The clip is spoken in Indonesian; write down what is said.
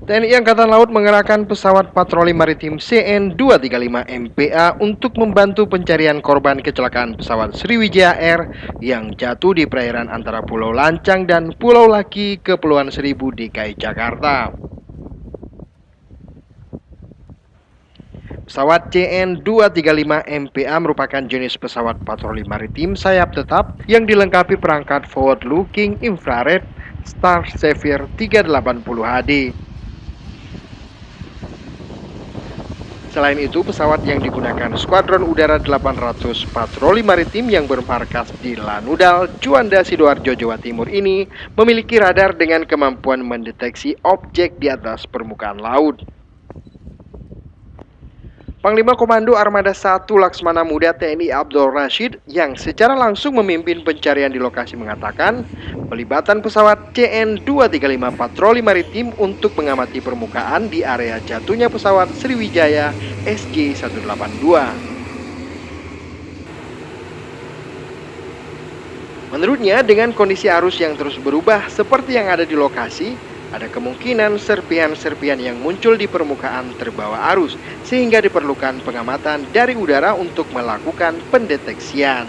TNI Angkatan Laut mengerahkan pesawat patroli maritim CN-235 MPA untuk membantu pencarian korban kecelakaan pesawat Sriwijaya Air yang jatuh di perairan antara Pulau Lancang dan Pulau Laki, Kepulauan Seribu, DKI Jakarta. Pesawat CN-235 MPA merupakan jenis pesawat patroli maritim sayap tetap yang dilengkapi perangkat forward-looking infrared Star Sapphire 380 HD. Selain itu, pesawat yang digunakan Skuadron Udara 800 Patroli Maritim yang bermarkas di Lanudal, Juanda, Sidoarjo, Jawa Timur ini memiliki radar dengan kemampuan mendeteksi objek di atas permukaan laut. Panglima Komando Armada 1 Laksmana Muda TNI Abdul Rashid yang secara langsung memimpin pencarian di lokasi mengatakan pelibatan pesawat CN-235 Patroli Maritim untuk mengamati permukaan di area jatuhnya pesawat Sriwijaya SJ-182. Menurutnya, dengan kondisi arus yang terus berubah seperti yang ada di lokasi, ada kemungkinan serpihan-serpihan yang muncul di permukaan terbawa arus, sehingga diperlukan pengamatan dari udara untuk melakukan pendeteksian.